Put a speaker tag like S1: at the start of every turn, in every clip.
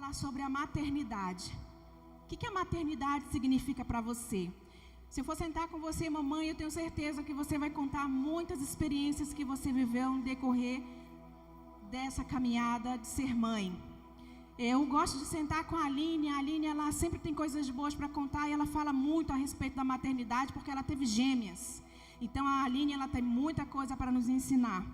S1: falar sobre a maternidade. O que a maternidade significa para você? Se eu for sentar com você, mamãe, eu tenho certeza que você vai contar muitas experiências que você viveu no decorrer dessa caminhada de ser mãe. Eu gosto de sentar com a Aline, ela sempre tem coisas boas para contar e ela fala muito a respeito da maternidade porque ela teve gêmeas. Então a Aline, ela tem muita coisa para nos ensinar,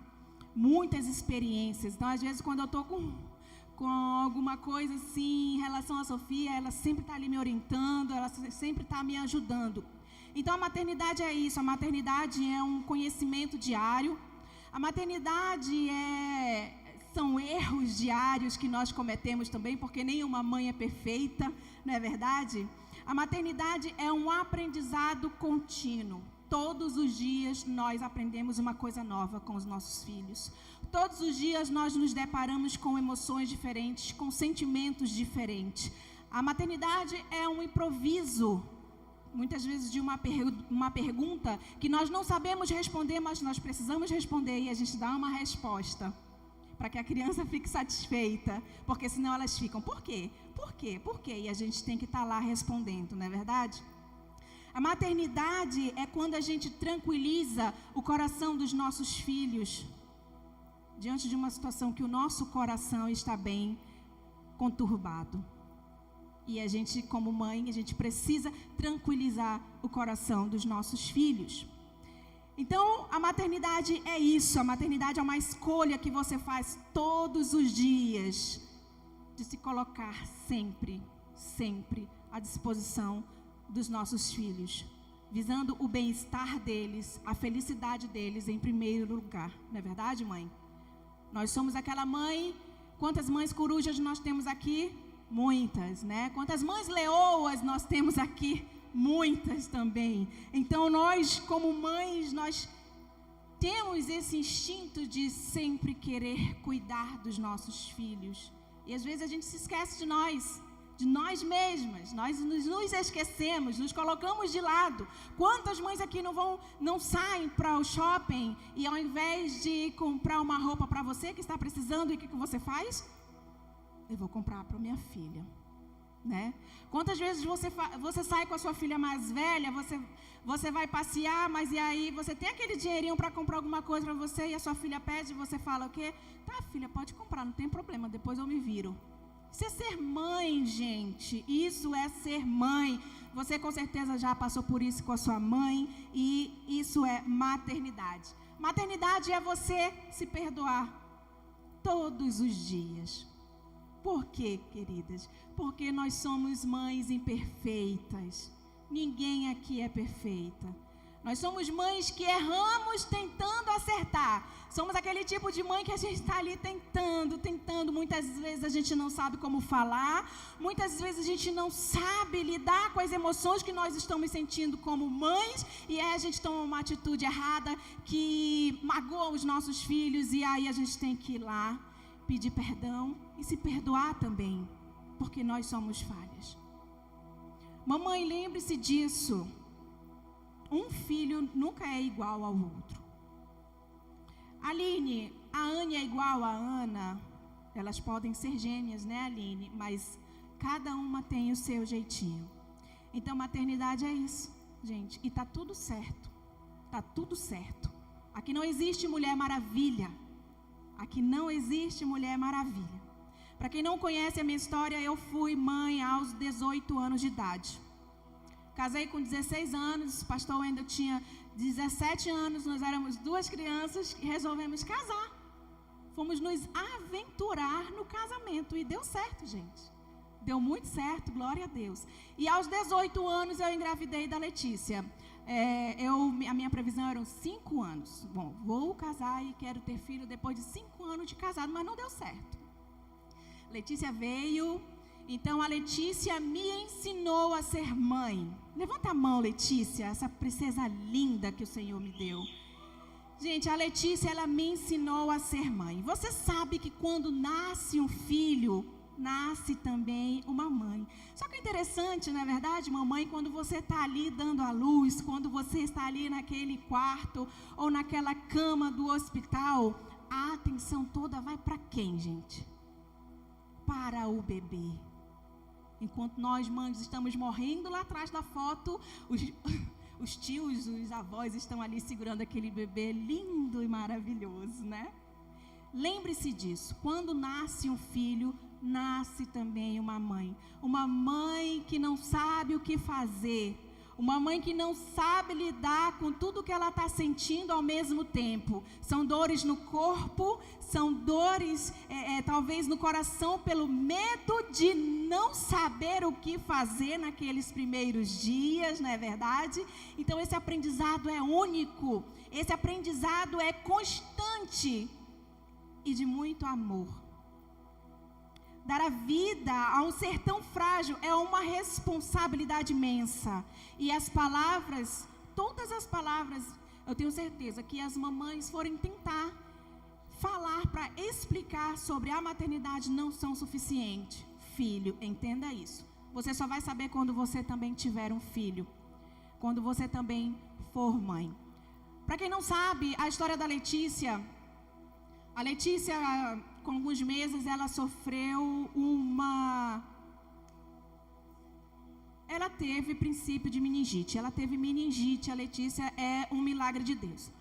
S1: muitas experiências. Então às vezes quando eu estou com alguma coisa assim em relação à Sofia, ela sempre está ali me orientando, ela sempre está me ajudando. Então a maternidade é isso, a maternidade é um conhecimento diário, a maternidade são erros diários que nós cometemos também, porque nenhuma mãe é perfeita, não é verdade? A maternidade é um aprendizado contínuo. Todos os dias nós aprendemos uma coisa nova com os nossos filhos. Todos os dias nós nos deparamos com emoções diferentes, com sentimentos diferentes. A maternidade é um improviso, muitas vezes de uma pergunta que nós não sabemos responder, mas nós precisamos responder e a gente dá uma resposta para que a criança fique satisfeita, porque senão elas ficam, por quê? Por quê? Por quê? E a gente tem que estar lá respondendo, não é verdade? A maternidade é quando a gente tranquiliza o coração dos nossos filhos diante de uma situação que o nosso coração está bem conturbado. E a gente, como mãe, a gente precisa tranquilizar o coração dos nossos filhos. Então, a maternidade é isso. A maternidade é uma escolha que você faz todos os dias de se colocar sempre, sempre à disposição dos nossos filhos, visando o bem-estar deles, a felicidade deles em primeiro lugar. Não é verdade, mãe? Nós somos aquela mãe. Quantas mães corujas nós temos aqui? Muitas, né? Quantas mães leoas nós temos aqui? Muitas também. Então nós, como mães, nós temos esse instinto de sempre querer cuidar dos nossos filhos. E às vezes a gente se esquece de nós mesmas. Nós nos esquecemos, nos colocamos de lado. Quantas mães aqui não saem para o shopping e ao invés de comprar uma roupa para você que está precisando, e o que você faz? Eu vou comprar para minha filha, né? Quantas vezes você sai com a sua filha mais velha, você vai passear, mas e aí você tem aquele dinheirinho para comprar alguma coisa para você e a sua filha pede e você fala o quê? Tá, filha, pode comprar, não tem problema, depois eu me viro. Isso é ser mãe, gente. Isso é ser mãe. Você com certeza já passou por isso com a sua mãe e isso é maternidade. Maternidade é você se perdoar todos os dias. Por quê, queridas? Porque nós somos mães imperfeitas. Ninguém aqui é perfeita. Nós somos mães que erramos tentando acertar. Somos aquele tipo de mãe que a gente está ali tentando. Muitas vezes a gente não sabe como falar. Muitas vezes a gente não sabe lidar com as emoções que nós estamos sentindo como mães. E aí a gente toma uma atitude errada que magoa os nossos filhos. E aí a gente tem que ir lá, pedir perdão e se perdoar também. Porque nós somos falhas. Mamãe, lembre-se disso. Um filho nunca é igual ao outro. Aline, a Anne é igual a Ana. Elas podem ser gêmeas, né, Aline? Mas cada uma tem o seu jeitinho. Então, maternidade é isso, gente. E tá tudo certo. Tá tudo certo. Aqui não existe Mulher Maravilha. Aqui não existe Mulher Maravilha. Para quem não conhece a minha história, eu fui mãe aos 18 anos de idade. Casei com 16 anos, o pastor ainda tinha 17 anos, nós éramos duas crianças e resolvemos casar. Fomos nos aventurar no casamento e deu certo, gente. Deu muito certo, glória a Deus. E aos 18 anos eu engravidei da Letícia. A minha previsão eram 5 anos. Bom, vou casar e quero ter filho depois de 5 anos de casado, mas não deu certo. Letícia veio. Então, a Letícia me ensinou a ser mãe. Levanta a mão, Letícia, essa princesa linda que o Senhor me deu. Gente, a Letícia, ela me ensinou a ser mãe. Você sabe que quando nasce um filho, nasce também uma mãe. Só que é interessante, não é verdade, mamãe, quando você está ali dando a luz, quando você está ali naquele quarto ou naquela cama do hospital, a atenção toda vai para quem, gente? para o bebê. Enquanto nós, mães, estamos morrendo lá atrás da foto, os tios, os avós estão ali segurando aquele bebê lindo e maravilhoso, né? Lembre-se disso. Quando nasce um filho, nasce também uma mãe. Uma mãe que não sabe o que fazer. Uma mãe que não sabe lidar com tudo que ela está sentindo ao mesmo tempo. São dores no corpo, são dores talvez no coração pelo medo de não saber o que fazer naqueles primeiros dias, não é verdade? Então esse aprendizado é único, esse aprendizado é constante e de muito amor. Dar a vida a um ser tão frágil é uma responsabilidade imensa. E as palavras, todas as palavras, eu tenho certeza que as mamães forem tentar falar para explicar sobre a maternidade não são suficientes. Filho, entenda isso. Você só vai saber quando você também tiver um filho. Quando você também for mãe. Para quem não sabe, a história da Letícia... A Letícia, com alguns meses, ela sofreu Ela teve princípio de meningite. Ela teve meningite. A Letícia é um milagre de Deus.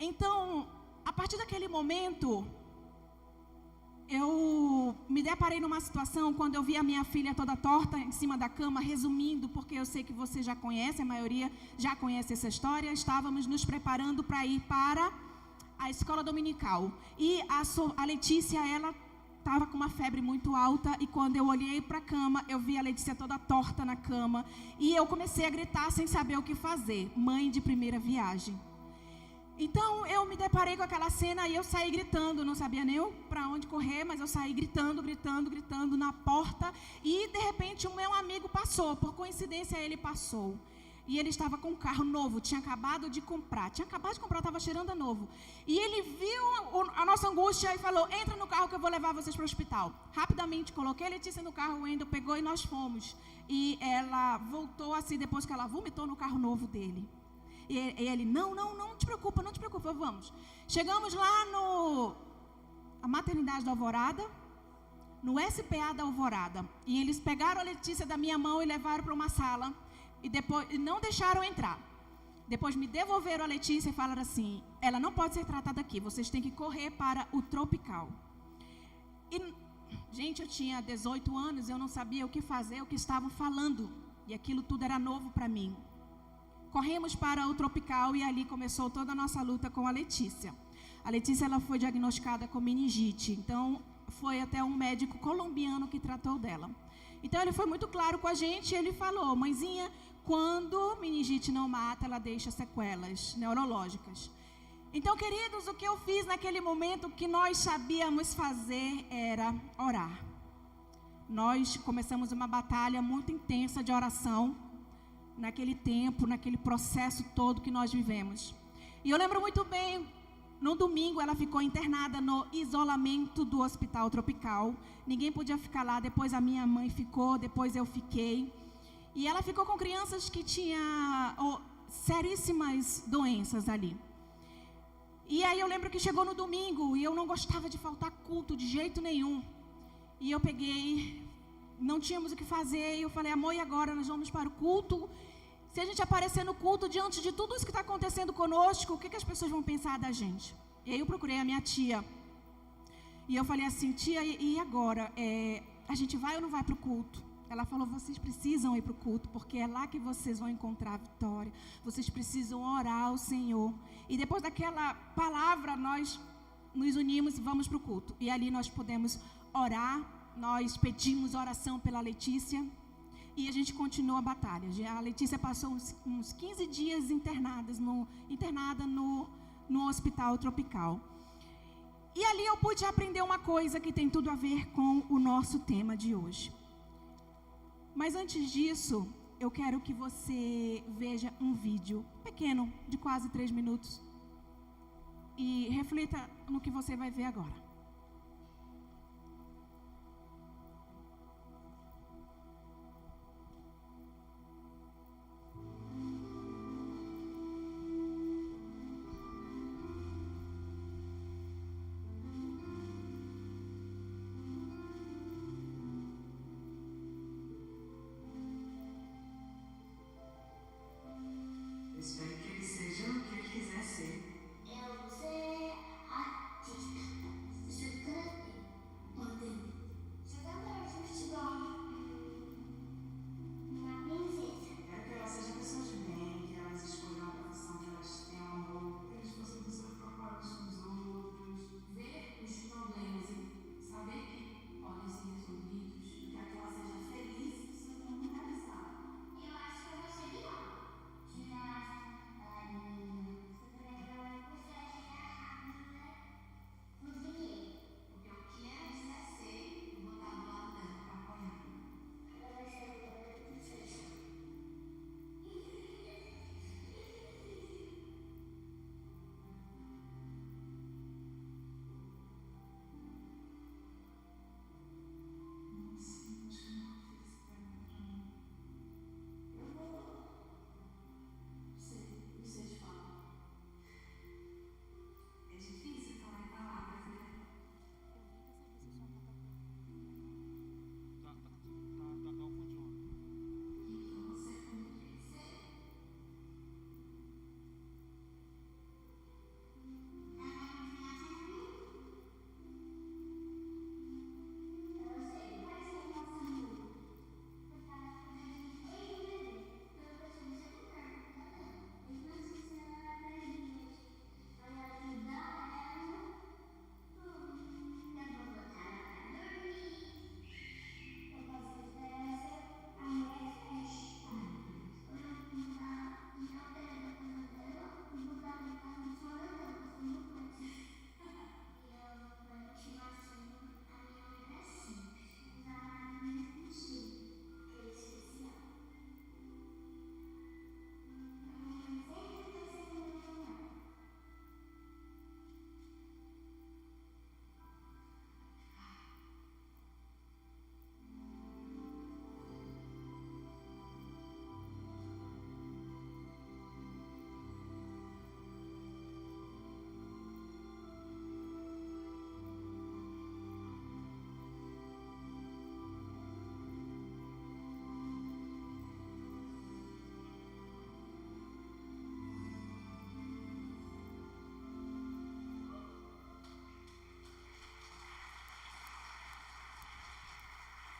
S1: Então, a partir daquele momento, eu me deparei numa situação quando eu vi a minha filha toda torta em cima da cama, resumindo, porque eu sei que você já conhece, a maioria já conhece essa história. Estávamos nos preparando para ir para a escola dominical. E a Letícia, ela estava com uma febre muito alta, e quando eu olhei para a cama, eu vi a Letícia toda torta na cama, e eu comecei a gritar sem saber o que fazer. Mãe de primeira viagem. Então eu me deparei com aquela cena e eu saí gritando, não sabia nem para onde correr, mas eu saí gritando na porta, e de repente o meu amigo passou, por coincidência ele passou. E ele estava com um carro novo, tinha acabado de comprar, estava cheirando a novo. E ele viu a nossa angústia e falou: entra no carro que eu vou levar vocês para o hospital. Rapidamente coloquei a Letícia no carro, o Wendel pegou e nós fomos. E ela voltou assim, depois que ela vomitou no carro novo dele. E ele, não te preocupa, vamos. Chegamos lá a maternidade da Alvorada, no SPA da Alvorada. E eles pegaram a Letícia da minha mão e levaram para uma sala. E depois não deixaram entrar. Depois me devolveram a Letícia e falaram assim: ela não pode ser tratada aqui, vocês têm que correr para o Tropical. E, gente, eu tinha 18 anos, eu não sabia o que fazer, o que estavam falando. E aquilo tudo era novo para mim. Corremos para o Tropical e ali começou toda a nossa luta com a Letícia. A Letícia, ela foi diagnosticada com meningite, então foi até um médico colombiano que tratou dela. Então ele foi muito claro com a gente, ele falou: mãezinha, quando meningite não mata, ela deixa sequelas neurológicas. Então, queridos, o que eu fiz naquele momento, o que nós sabíamos fazer era orar. Nós começamos uma batalha muito intensa de oração, naquele tempo, naquele processo todo que nós vivemos. E eu lembro muito bem, no domingo ela ficou internada no isolamento do Hospital Tropical. Ninguém podia ficar lá, depois a minha mãe ficou, depois eu fiquei. E ela ficou com crianças que tinham seríssimas doenças ali. E aí eu lembro que chegou no domingo e eu não gostava de faltar culto de jeito nenhum. E eu peguei, não tínhamos o que fazer, e eu falei: amor, e agora nós vamos para o culto? Se a gente aparecer no culto diante de tudo isso que está acontecendo conosco, o que as pessoas vão pensar da gente? E aí eu procurei a minha tia. E eu falei assim: tia, e agora? A gente vai ou não vai para o culto? Ela falou: vocês precisam ir para o culto, porque é lá que vocês vão encontrar a vitória. Vocês precisam orar ao Senhor. E depois daquela palavra, nós nos unimos e vamos para o culto. E ali nós podemos orar, nós pedimos oração pela Letícia. E a gente continuou a batalha. A Letícia passou uns 15 dias internada no Hospital Tropical. E ali eu pude aprender uma coisa que tem tudo a ver com o nosso tema de hoje. Mas antes disso, eu quero que você veja um vídeo pequeno, de quase 3 minutos. E reflita no que você vai ver agora.
S2: espero que ele seja o que ele quiser ser.
S3: Eu vou ser artista, jogador, modelo, jogador de futebol, uma princesa.
S2: Quero que elas sejam pessoas de bem, que elas escolham a profissão que elas têm amor, que eles possam pessoas preocupadas com os outros, ver os problemas e saber que podem ser resolvidos, que ela seja feliz e seu mundo realizado.
S3: Eu acho que eu vou ser bióloga, ginasta, bailarina, superherói, cozinheiro.
S2: Porque o que ela quiser ser, eu vou estar do lado dela para apoiar.
S3: Ela vai ser uma princesa.
S2: É difícil falar em palavras, né?
S4: Tá confundindo.
S2: E você como crescer?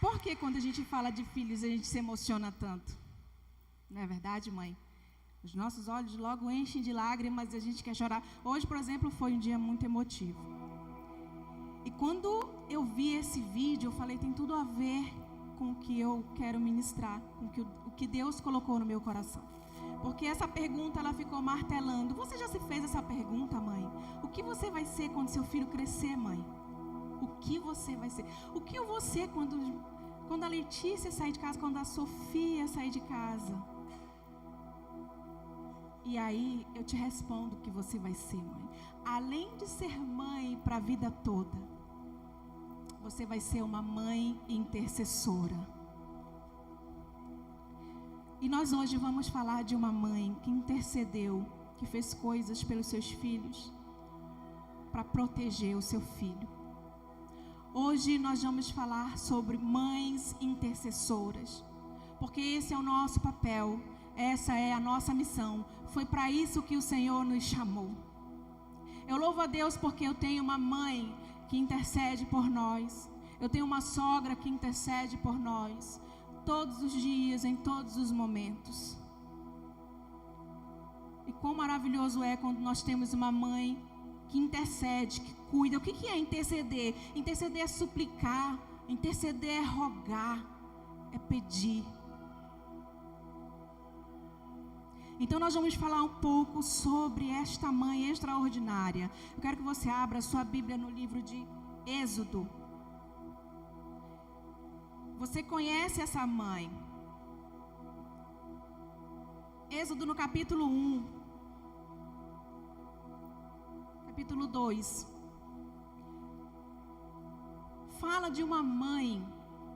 S1: Por que quando a gente fala de filhos a gente se emociona tanto? Não é verdade, mãe? Os nossos olhos logo enchem de lágrimas e a gente quer chorar. Hoje, por exemplo, foi um dia muito emotivo. E quando eu vi esse vídeo, eu falei, tem tudo a ver com o que eu quero ministrar, com o que Deus colocou no meu coração. Porque essa pergunta, ela ficou martelando. Você já se fez essa pergunta, mãe? O que você vai ser quando seu filho crescer, mãe? O que você vai ser? O que eu vou ser quando a Letícia sair de casa, quando a Sofia sair de casa? E aí eu te respondo o que você vai ser, mãe. Além de ser mãe para a vida toda, você vai ser uma mãe intercessora. E nós hoje vamos falar de uma mãe que intercedeu, que fez coisas pelos seus filhos, para proteger o seu filho. Hoje nós vamos falar sobre mães intercessoras, porque esse é o nosso papel, essa é a nossa missão. Foi para isso que o Senhor nos chamou. Eu louvo a Deus porque eu tenho uma mãe que intercede por nós. Eu tenho uma sogra que intercede por nós, todos os dias, em todos os momentos. E quão maravilhoso é quando nós temos uma mãe que intercede, que cuida. O que é interceder? Interceder é suplicar, interceder é rogar, é pedir. Então nós vamos falar um pouco sobre esta mãe extraordinária. Eu quero que você abra a sua Bíblia no livro de Êxodo. Você conhece essa mãe? Êxodo no capítulo 1. Capítulo 2. Fala de uma mãe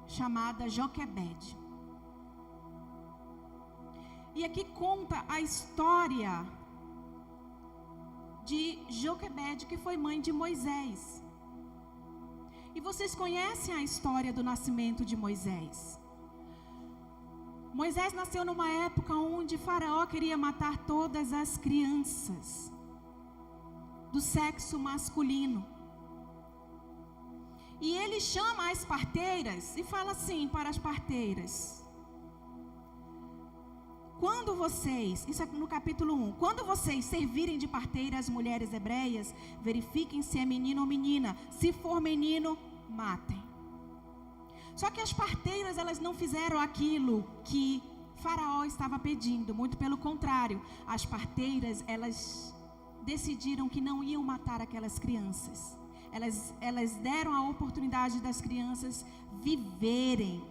S1: chamada Joquebede. E aqui conta a história de Joquebede, que foi mãe de Moisés. E vocês conhecem a história do nascimento de Moisés? Moisés nasceu numa época onde Faraó queria matar todas as crianças do sexo masculino. E ele chama as parteiras e fala assim para as parteiras: quando vocês, isso é no capítulo 1, quando vocês servirem de parteira as mulheres hebreias, verifiquem se é menino ou menina. Se for menino, matem. Só que as parteiras, elas não fizeram aquilo que Faraó estava pedindo. Muito pelo contrário, as parteiras, elas decidiram que não iam matar aquelas crianças. Elas deram a oportunidade das crianças viverem.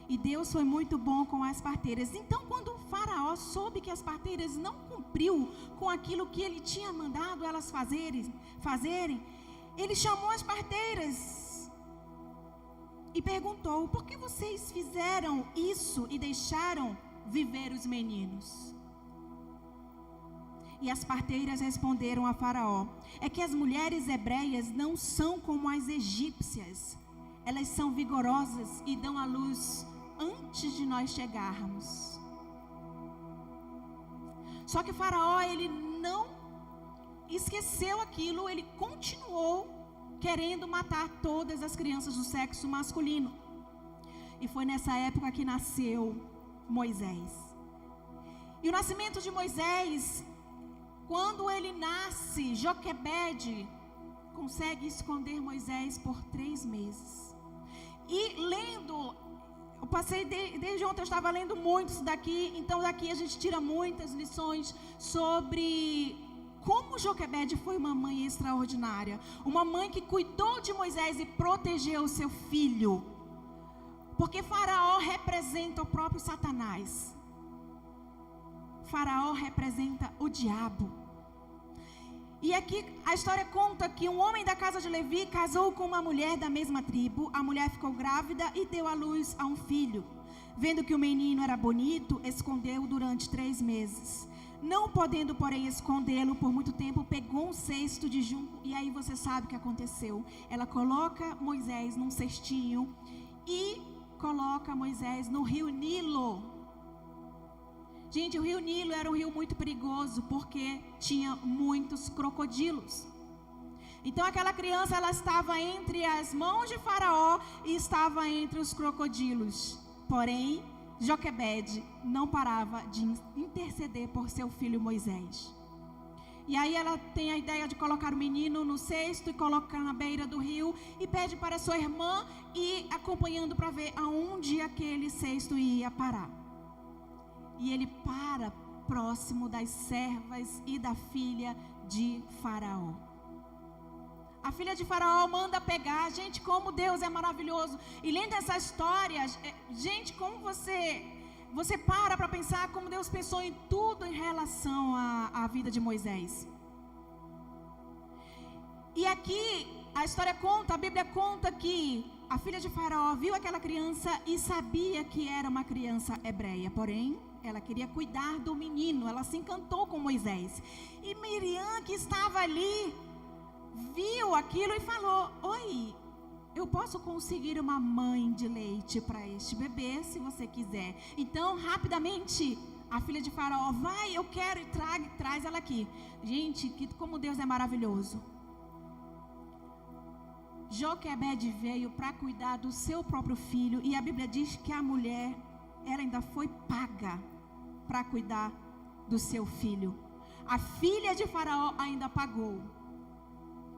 S1: E Deus foi muito bom com as parteiras. Então, quando o Faraó soube que as parteiras não cumpriu com aquilo que ele tinha mandado elas fazerem, ele chamou as parteiras e perguntou: por que vocês fizeram isso e deixaram viver os meninos? E as parteiras responderam a Faraó: é que as mulheres hebreias não são como as egípcias. Elas são vigorosas e dão à luz antes de nós chegarmos. Só que Faraó, ele não esqueceu aquilo, ele continuou querendo matar todas as crianças do sexo masculino. E foi nessa época que nasceu Moisés. E o nascimento de Moisés, quando ele nasce, Joquebede consegue esconder Moisés por 3 meses. E lendo, eu passei desde ontem, eu estava lendo muito isso daqui, então daqui a gente tira muitas lições sobre como Joquebede foi uma mãe extraordinária. Uma mãe que cuidou de Moisés e protegeu o seu filho. Porque Faraó representa o próprio Satanás. Faraó representa o diabo. E aqui a história conta que um homem da casa de Levi casou com uma mulher da mesma tribo. A mulher ficou grávida e deu à luz a um filho. Vendo que o menino era bonito, escondeu-o durante 3 meses. Não podendo, porém, escondê-lo por muito tempo, pegou um cesto de junco. E aí você sabe o que aconteceu. Ela coloca Moisés num cestinho e coloca Moisés no rio Nilo. Gente, o rio Nilo era um rio muito perigoso porque tinha muitos crocodilos. Então aquela criança, ela estava entre as mãos de Faraó e estava entre os crocodilos. Porém, Joquebede não parava de interceder por seu filho Moisés. E aí ela tem a ideia de colocar o menino no cesto e colocar na beira do rio e pede para sua irmã ir acompanhando para ver aonde aquele cesto ia parar. E ele para próximo das servas e da filha de Faraó. A filha de Faraó manda pegar. Gente, como Deus é maravilhoso. E lendo essa história, gente, como você para pensar como Deus pensou em tudo em relação à vida de Moisés. E aqui a história conta, a Bíblia conta que a filha de Faraó viu aquela criança e sabia que era uma criança hebreia. Porém, ela queria cuidar do menino. Ela se encantou com Moisés. E Miriam, que estava ali, viu aquilo e falou: oi, eu posso conseguir uma mãe de leite para este bebê, se você quiser. Então, rapidamente, a filha de Faraó: vai, eu quero, e traz ela aqui. Gente, como Deus é maravilhoso. Joquebede veio para cuidar do seu próprio filho, e a Bíblia diz que a mulher, ela ainda foi paga para cuidar do seu filho. A filha de Faraó ainda pagou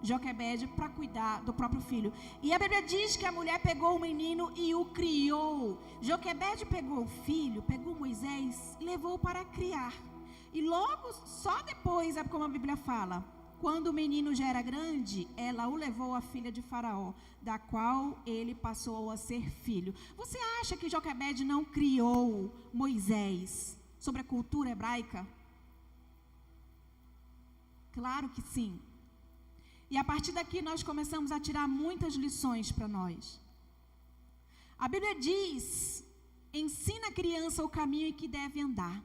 S1: Joquebede para cuidar do próprio filho. E a Bíblia diz que a mulher pegou o menino e o criou. Joquebede pegou o filho, pegou Moisés, levou para criar. E logo, só depois, é como a Bíblia fala, quando o menino já era grande, ela o levou à filha de Faraó, da qual ele passou a ser filho. Você acha que Joquebede não criou Moisés sobre a cultura hebraica? Claro que sim. E a partir daqui nós começamos a tirar muitas lições para nós. A Bíblia diz: ensina a criança o caminho em que deve andar.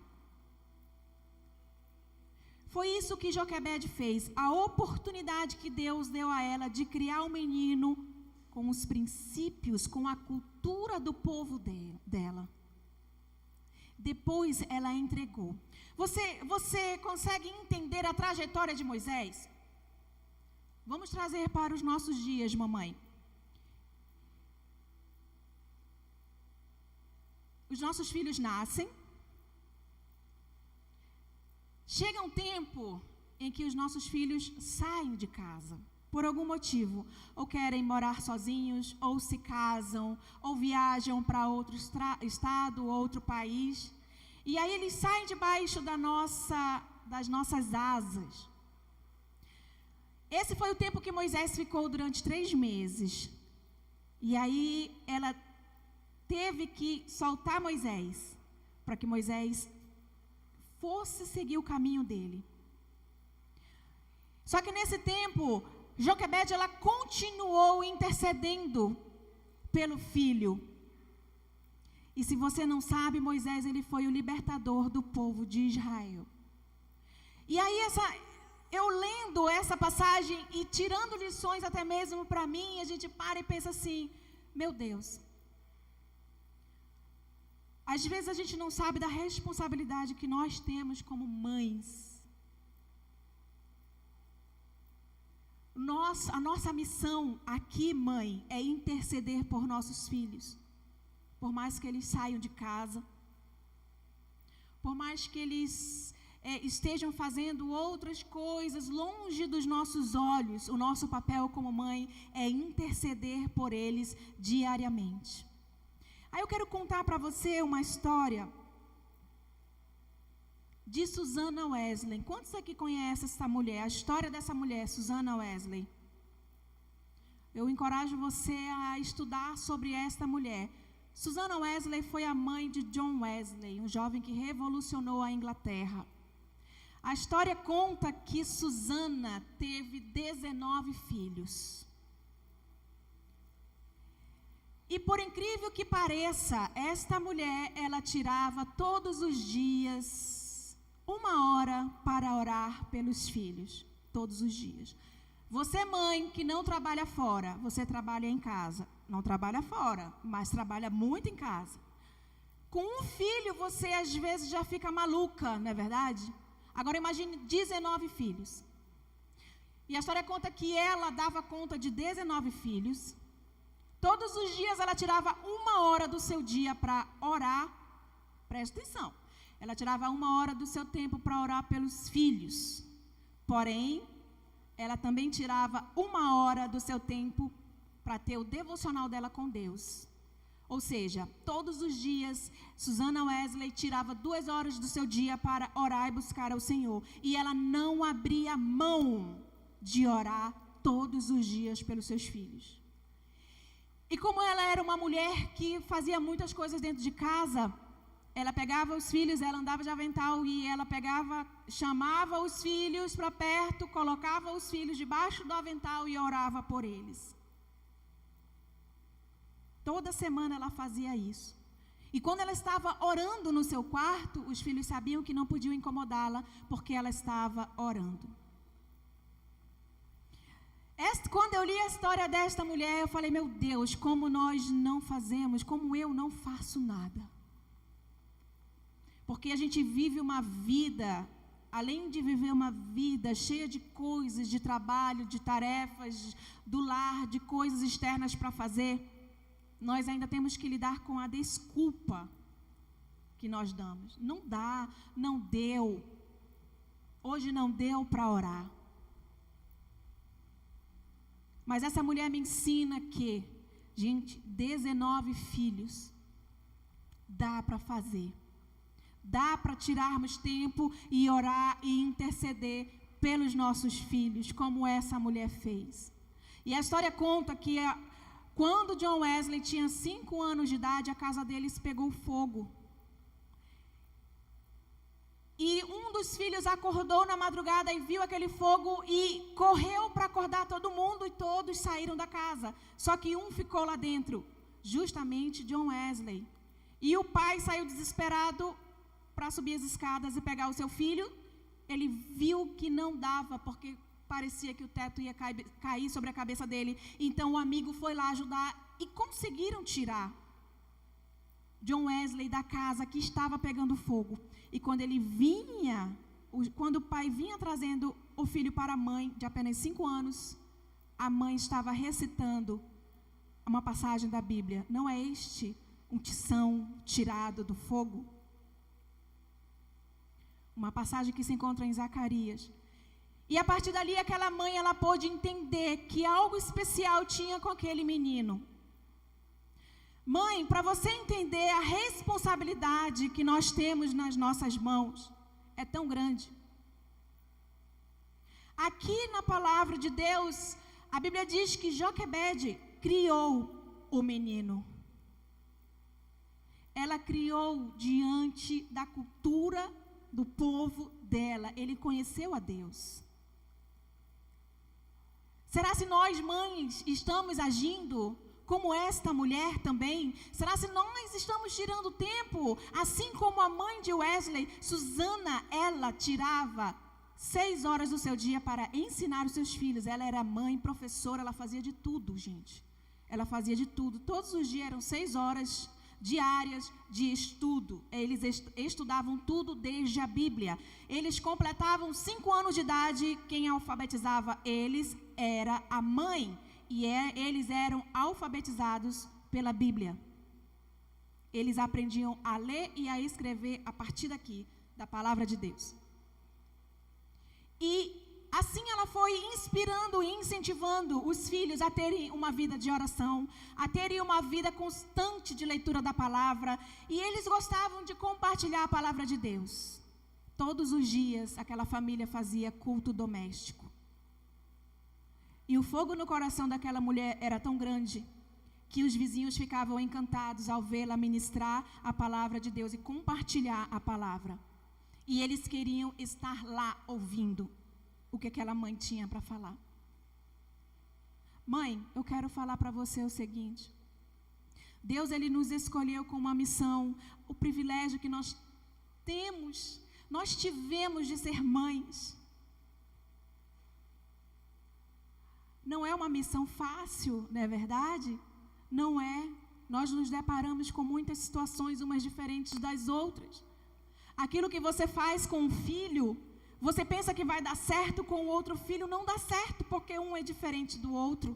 S1: Foi isso que Joquebede fez. A oportunidade que Deus deu a ela de criar um menino com os princípios, com a cultura do povo dela. Depois ela entregou. Você consegue entender a trajetória de Moisés? Vamos trazer para os nossos dias, mamãe. Os nossos filhos nascem. Chega um tempo em que os nossos filhos saem de casa, por algum motivo. Ou querem morar sozinhos, ou se casam, ou viajam para outro estado, outro país. E aí eles saem debaixo das nossas asas. Esse foi o tempo que Moisés ficou durante 3 meses. E aí ela teve que soltar Moisés, para que Moisés fosse seguir o caminho dele. Só que nesse tempo, Joquebede, ela continuou intercedendo pelo filho. E se você não sabe, Moisés, ele foi o libertador do povo de Israel. E aí eu lendo essa passagem e tirando lições até mesmo para mim, a gente para e pensa assim, meu Deus. Às vezes a gente não sabe da responsabilidade que nós temos como mães. A nossa missão aqui, mãe, é interceder por nossos filhos. Por mais que eles saiam de casa, por mais que eles estejam fazendo outras coisas longe dos nossos olhos, o nosso papel como mãe é interceder por eles diariamente. Aí eu quero contar para você uma história de Susana Wesley. Quantos aqui conhecem essa mulher? A história dessa mulher, Susana Wesley. Eu encorajo você a estudar sobre esta mulher. Susana Wesley foi a mãe de John Wesley, um jovem que revolucionou a Inglaterra. A história conta que Susana teve 19 filhos. E por incrível que pareça, esta mulher, ela tirava todos os dias 1 hora para orar pelos filhos. Todos os dias. Você, mãe, que não trabalha fora, você trabalha em casa. Não trabalha fora, mas trabalha muito em casa. Com um filho, você às vezes já fica maluca, não é verdade? Agora imagine 19 filhos. E a história conta que ela dava conta de 19 filhos. Todos os dias ela tirava 1 hora do seu dia para orar. Presta atenção. Ela tirava 1 hora do seu tempo para orar pelos filhos. Porém, ela também tirava 1 hora do seu tempo para ter o devocional dela com Deus. Ou seja, todos os dias, Susana Wesley tirava 2 horas do seu dia para orar e buscar ao Senhor. E ela não abria mão de orar todos os dias pelos seus filhos. E como ela era uma mulher que fazia muitas coisas dentro de casa, ela pegava os filhos, ela andava de avental e ela chamava os filhos para perto, colocava os filhos debaixo do avental e orava por eles. Toda semana ela fazia isso. E quando ela estava orando no seu quarto, os filhos sabiam que não podiam incomodá-la, porque ela estava orando. Quando eu li a história desta mulher, eu falei, meu Deus, como nós não fazemos, como eu não faço nada. Porque a gente vive uma vida, além de viver uma vida cheia de coisas, de trabalho, de tarefas, do lar, de coisas externas para fazer, nós ainda temos que lidar com a desculpa que nós damos. Não dá, não deu. Hoje não deu para orar. Mas essa mulher me ensina que, gente, 19 filhos dá para fazer. Dá para tirarmos tempo e orar e interceder pelos nossos filhos, como essa mulher fez. E a história conta que quando John Wesley tinha 5 anos de idade, a casa deles pegou fogo. E um dos filhos acordou na madrugada e viu aquele fogo e correu para acordar todo mundo e todos saíram da casa. Só que um ficou lá dentro, justamente John Wesley. E o pai saiu desesperado para subir as escadas e pegar o seu filho. Ele viu que não dava, porque parecia que o teto ia cair sobre a cabeça dele. Então o amigo foi lá ajudar e conseguiram tirar John Wesley da casa que estava pegando fogo. E quando o pai vinha trazendo o filho para a mãe, de apenas 5 anos, a mãe estava recitando uma passagem da Bíblia. Não é este um tição tirado do fogo? Uma passagem que se encontra em Zacarias. E a partir dali, aquela mãe, ela pôde entender que algo especial tinha com aquele menino. Mãe, para você entender a responsabilidade que nós temos nas nossas mãos, é tão grande. Aqui na palavra de Deus, a Bíblia diz que Joquebede criou o menino. Ela criou diante da cultura do povo dela. Ele conheceu a Deus. Será se nós, mães, estamos agindo como esta mulher também? Será se nós estamos tirando tempo, assim como a mãe de Wesley, Susana, ela tirava 6 horas do seu dia para ensinar os seus filhos. Ela era mãe, professora, ela fazia de tudo, gente. Ela fazia de tudo. Todos os dias eram 6 horas diárias de estudo. Eles estudavam tudo desde a Bíblia. Eles completavam 5 anos de idade. Quem alfabetizava eles era a mãe. E eles eram alfabetizados pela Bíblia. Eles aprendiam a ler e a escrever a partir daqui, da palavra de Deus. E assim ela foi inspirando e incentivando os filhos a terem uma vida de oração, a terem uma vida constante de leitura da palavra. E eles gostavam de compartilhar a palavra de Deus. Todos os dias aquela família fazia culto doméstico. E o fogo no coração daquela mulher era tão grande que os vizinhos ficavam encantados ao vê-la ministrar a palavra de Deus e compartilhar a palavra. E eles queriam estar lá ouvindo o que aquela mãe tinha para falar. Mãe, eu quero falar para você o seguinte. Deus, Ele nos escolheu com uma missão, o privilégio que nós tivemos de ser mães. Não é uma missão fácil, não é verdade? Não é. Nós nos deparamos com muitas situações, umas diferentes das outras. Aquilo que você faz com um filho, você pensa que vai dar certo com o outro filho, não dá certo, porque um é diferente do outro.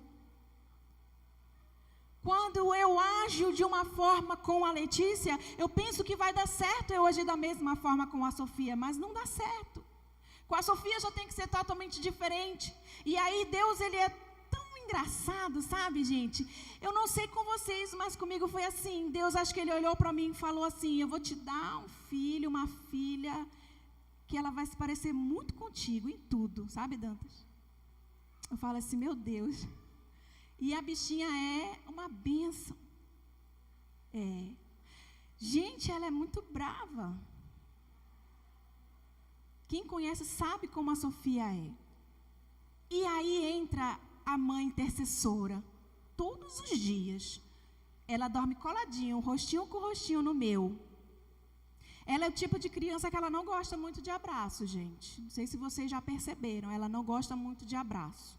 S1: Quando eu ajo de uma forma com a Letícia, eu penso que vai dar certo eu agir da mesma forma com a Sofia, mas não dá certo. Com a Sofia já tem que ser totalmente diferente. E aí Deus, Ele é tão engraçado, sabe, gente? Eu não sei com vocês, mas comigo foi assim. Deus, acho que Ele olhou para mim e falou assim: eu vou te dar um filho, uma filha, que ela vai se parecer muito contigo em tudo, sabe, Dantas? Eu falo assim, meu Deus. E a bichinha é uma bênção. Gente, ela é muito brava. Quem conhece sabe como a Sofia é. E aí entra a mãe intercessora. Todos os dias. Ela dorme coladinho, rostinho com rostinho no meu. Ela é o tipo de criança que ela não gosta muito de abraço, gente. Não sei se vocês já perceberam. Ela não gosta muito de abraço.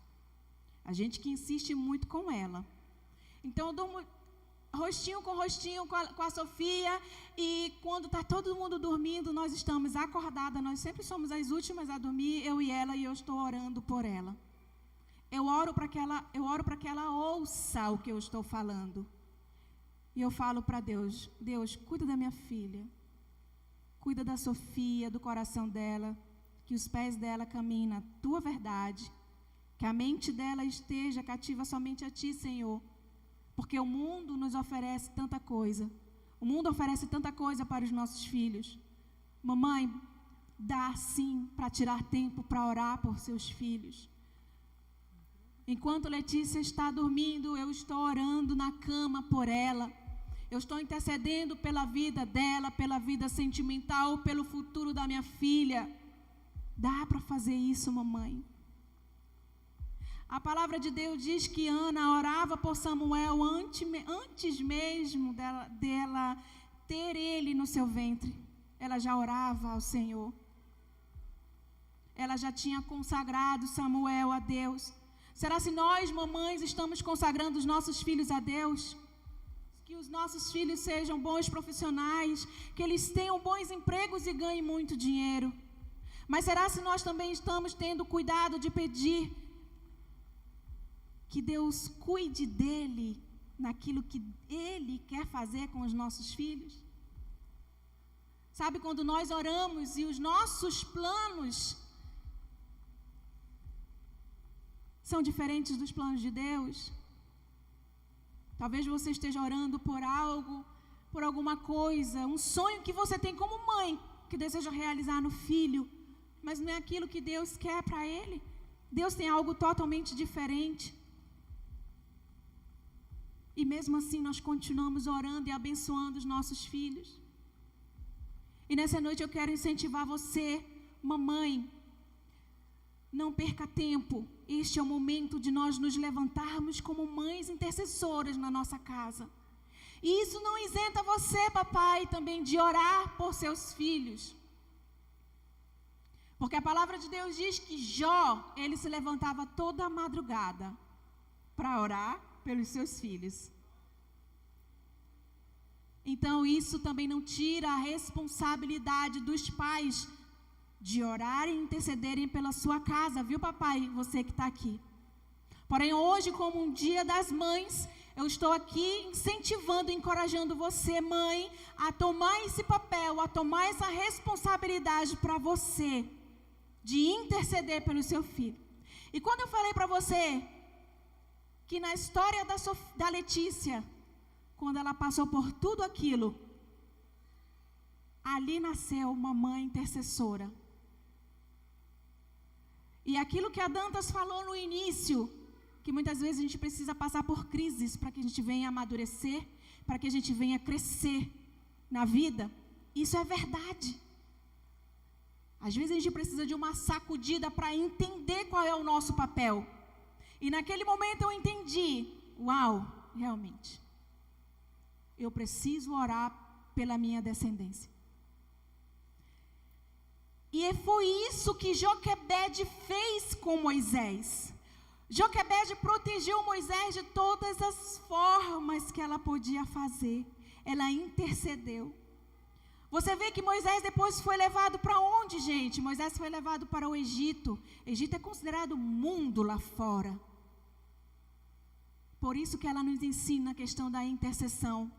S1: A gente que insiste muito com ela. Então eu durmo rostinho com rostinho com a Sofia, e quando está todo mundo dormindo, nós estamos acordadas, nós sempre somos as últimas a dormir, eu e ela, e eu estou orando por ela. Eu oro para que ela ouça o que eu estou falando. E eu falo para Deus, Deus, cuida da minha filha, cuida da Sofia, do coração dela, que os pés dela caminhem na tua verdade, que a mente dela esteja cativa somente a ti, Senhor. Porque o mundo nos oferece tanta coisa. O mundo oferece tanta coisa para os nossos filhos. Mamãe, dá sim para tirar tempo para orar por seus filhos. Enquanto Letícia está dormindo, eu estou orando na cama por ela. Eu estou intercedendo pela vida dela, pela vida sentimental, pelo futuro da minha filha. Dá para fazer isso, mamãe? A palavra de Deus diz que Ana orava por Samuel antes mesmo dela ter ele no seu ventre. Ela já orava ao Senhor. Ela já tinha consagrado Samuel a Deus. Será se nós, mamães, estamos consagrando os nossos filhos a Deus? que os nossos filhos sejam bons profissionais, que eles tenham bons empregos e ganhem muito dinheiro. Mas será se nós também estamos tendo cuidado de pedir que Deus cuide dele, naquilo que Ele quer fazer com os nossos filhos? Sabe, quando nós oramos e os nossos planos são diferentes dos planos de Deus? Talvez você esteja orando por algo, por alguma coisa, um sonho que você tem como mãe, que deseja realizar no filho, mas não é aquilo que Deus quer para ele. Deus tem algo totalmente diferente. E mesmo assim nós continuamos orando e abençoando os nossos filhos. E nessa noite eu quero incentivar você, mamãe, não perca tempo. Este é o momento de nós nos levantarmos como mães intercessoras na nossa casa. E isso não isenta você, papai, também de orar por seus filhos. Porque a palavra de Deus diz que Jó, ele se levantava toda a madrugada para orar pelos seus filhos. Então isso também não tira a responsabilidade dos pais de orarem e intercederem pela sua casa, viu, papai? Você que está aqui. Porém, hoje, como um dia das mães, eu estou aqui incentivando, encorajando você, mãe, a tomar esse papel, a tomar essa responsabilidade para você, de interceder pelo seu filho. E quando eu falei para você que na história da Letícia, quando ela passou por tudo aquilo, ali nasceu uma mãe intercessora. E aquilo que a Dantas falou no início, que muitas vezes a gente precisa passar por crises para que a gente venha amadurecer, para que a gente venha crescer na vida, isso é verdade. Às vezes a gente precisa de uma sacudida para entender qual é o nosso papel. E naquele momento eu entendi, uau, realmente, eu preciso orar pela minha descendência. E foi isso que Joquebede fez com Moisés. Joquebede protegeu Moisés de todas as formas que ela podia fazer. Ela intercedeu. Você vê que Moisés depois foi levado para onde, gente? Moisés foi levado para o Egito. Egito é considerado mundo lá fora. Por isso que ela nos ensina a questão da intercessão.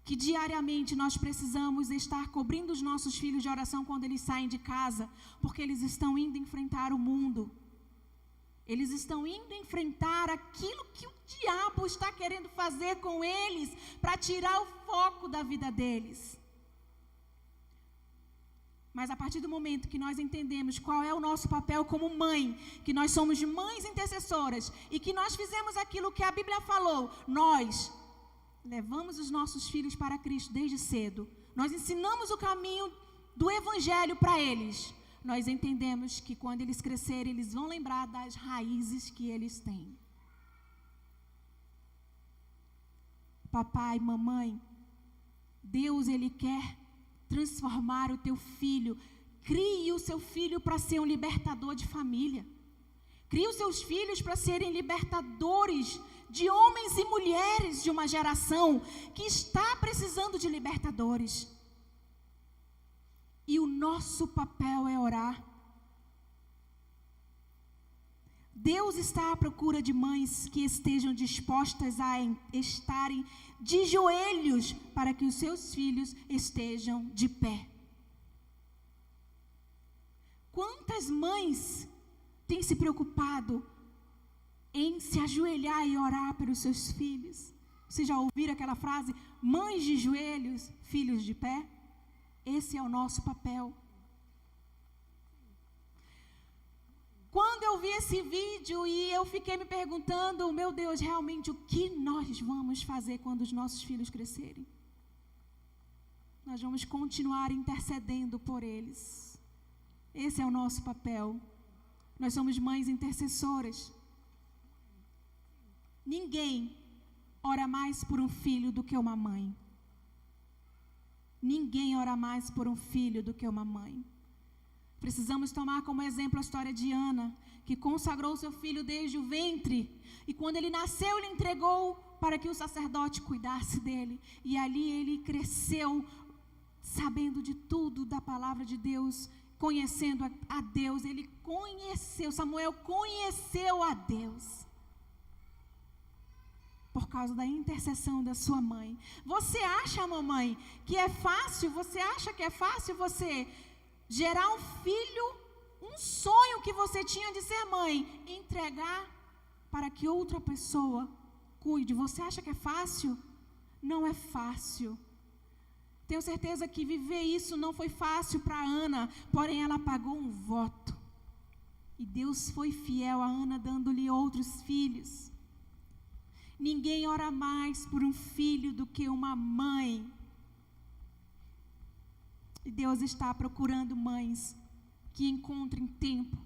S1: Que diariamente nós precisamos estar cobrindo os nossos filhos de oração quando eles saem de casa, porque eles estão indo enfrentar o mundo. Eles estão indo enfrentar aquilo que o diabo está querendo fazer com eles para tirar o foco da vida deles. Mas a partir do momento que nós entendemos qual é o nosso papel como mãe, que nós somos mães intercessoras e que nós fizemos aquilo que a Bíblia falou, nós levamos os nossos filhos para Cristo desde cedo. Nós ensinamos o caminho do Evangelho para eles. Nós entendemos que quando eles crescerem, eles vão lembrar das raízes que eles têm. Papai, mamãe, Deus, Ele quer transformar o teu filho. Crie o seu filho para ser um libertador de família. Crie os seus filhos para serem libertadores de homens e mulheres de uma geração que está precisando de libertadores. E o nosso papel é orar. Deus está à procura de mães que estejam dispostas a estarem de joelhos para que os seus filhos estejam de pé. Quantas mães têm se preocupado em se ajoelhar e orar pelos seus filhos? Vocês já ouviram aquela frase, mães de joelhos, filhos de pé? Esse é o nosso papel. Quando eu vi esse vídeo e eu fiquei me perguntando, meu Deus, realmente o que nós vamos fazer quando os nossos filhos crescerem? Nós vamos continuar intercedendo por eles. Esse é o nosso papel. Nós somos mães intercessoras. Ninguém ora mais por um filho do que uma mãe. Ninguém ora mais por um filho do que uma mãe. Precisamos tomar como exemplo a história de Ana, que consagrou seu filho desde o ventre. E quando ele nasceu, ele entregou para que o sacerdote cuidasse dele. E ali ele cresceu, sabendo de tudo da palavra de Deus, conhecendo a Deus. Ele conheceu, Samuel conheceu a Deus, por causa da intercessão da sua mãe. Você acha, mamãe, que é fácil? Você acha que é fácil você gerar um filho, um sonho que você tinha de ser mãe, entregar para que outra pessoa cuide? Você acha que é fácil? Não é fácil. Tenho certeza que viver isso não foi fácil para Ana, porém ela pagou um voto. E Deus foi fiel a Ana, dando-lhe outros filhos. Ninguém ora mais por um filho do que uma mãe. E Deus está procurando mães que encontrem tempo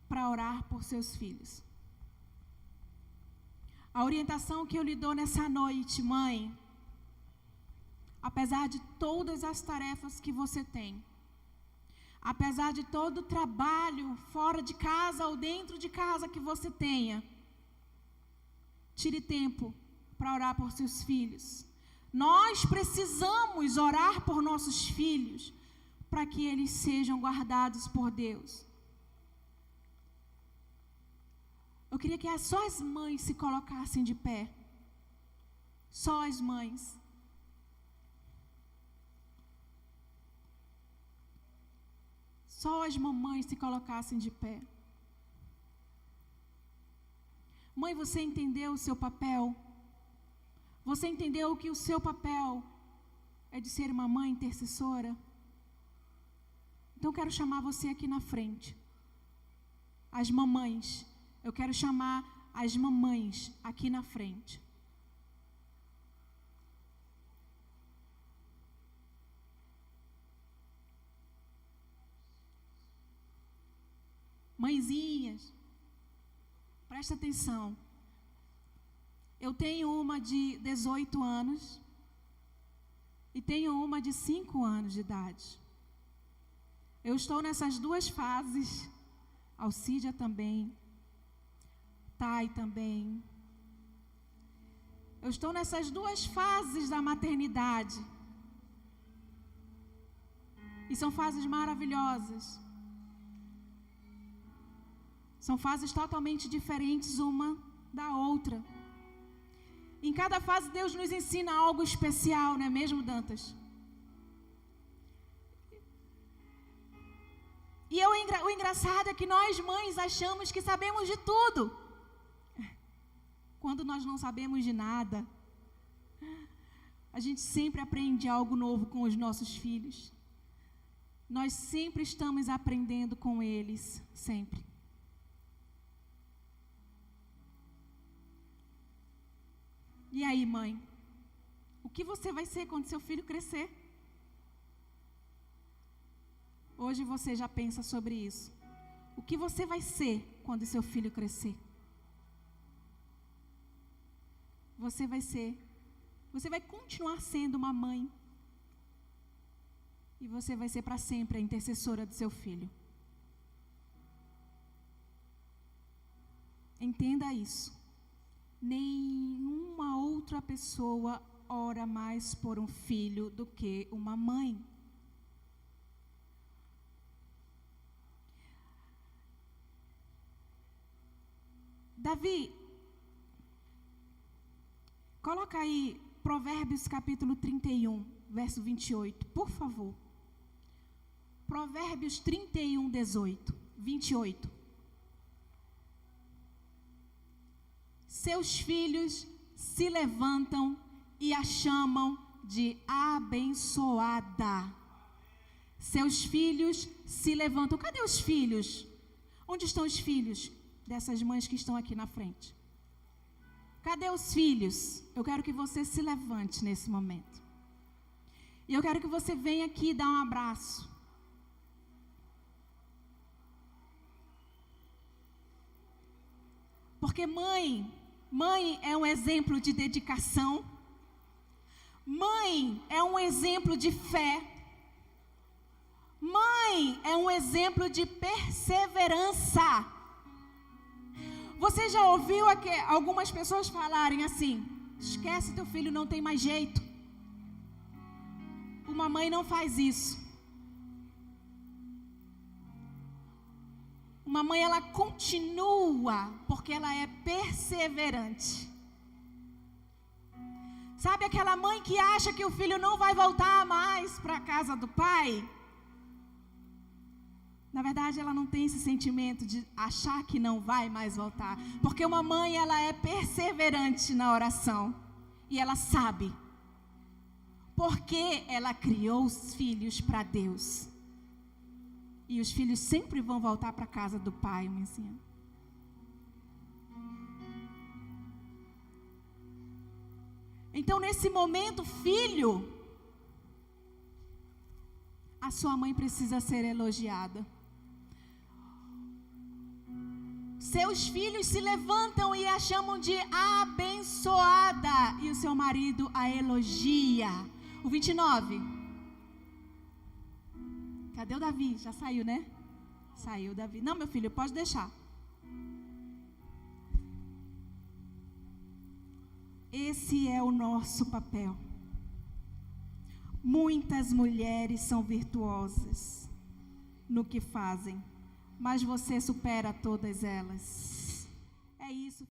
S1: para orar por seus filhos. A orientação que eu lhe dou nessa noite, mãe, apesar de todas as tarefas que você tem, apesar de todo o trabalho fora de casa ou dentro de casa que você tenha, tire tempo para orar por seus filhos. Nós precisamos orar por nossos filhos para que eles sejam guardados por Deus. Eu queria que só as mães se colocassem de pé. Só as mães. Só as mamães se colocassem de pé. Mãe, você entendeu o seu papel? Você entendeu que o seu papel é de ser uma mãe intercessora? Então eu quero chamar você aqui na frente. As mamães. Eu quero chamar as mamães aqui na frente. Mãezinhas, presta atenção. Eu tenho uma de 18 anos e tenho uma de 5 anos de idade. Eu estou nessas duas fases. Alcídia também. Thay também. Eu estou nessas duas fases da maternidade. E são fases maravilhosas. São fases totalmente diferentes uma da outra. Em cada fase Deus nos ensina algo especial, não é mesmo, Dantas? E o engraçado é que nós mães achamos que sabemos de tudo, quando nós não sabemos de nada. A gente sempre aprende algo novo com os nossos filhos. Nós sempre estamos aprendendo com eles, sempre. E aí, mãe? O que você vai ser quando seu filho crescer? Hoje você já pensa sobre isso. O que você vai ser quando seu filho crescer? Você vai continuar sendo uma mãe. E você vai ser para sempre a intercessora do seu filho. Entenda isso. Nenhuma outra pessoa ora mais por um filho do que uma mãe. Davi, coloca aí Provérbios capítulo 31, verso 28, por favor. Provérbios 31, 28. Seus filhos se levantam e a chamam de abençoada. Seus filhos se levantam. Cadê os filhos? Onde estão os filhos dessas mães que estão aqui na frente? Cadê os filhos? Eu quero que você se levante nesse momento. E eu quero que você venha aqui dar um abraço. Porque mãe é um exemplo de dedicação. Mãe é um exemplo de fé. Mãe é um exemplo de perseverança. Você já ouviu algumas pessoas falarem assim: Esquece, teu filho não tem mais jeito. Uma mãe não faz isso. Uma mãe, ela continua, porque ela é perseverante. Sabe aquela mãe que acha que o filho não vai voltar mais para a casa do pai? Na verdade, ela não tem esse sentimento de achar que não vai mais voltar. Porque uma mãe, ela é perseverante na oração. E ela sabe. Porque ela criou os filhos para Deus. E os filhos sempre vão voltar para a casa do pai, mãezinha. Então, nesse momento, filho, a sua mãe precisa ser elogiada. Seus filhos se levantam e a chamam de abençoada. E o seu marido a elogia. O 29. Cadê o Davi? Já saiu, né? Saiu o Davi. Não, meu filho, pode deixar. Esse é o nosso papel. Muitas mulheres são virtuosas no que fazem, mas você supera todas elas. É isso.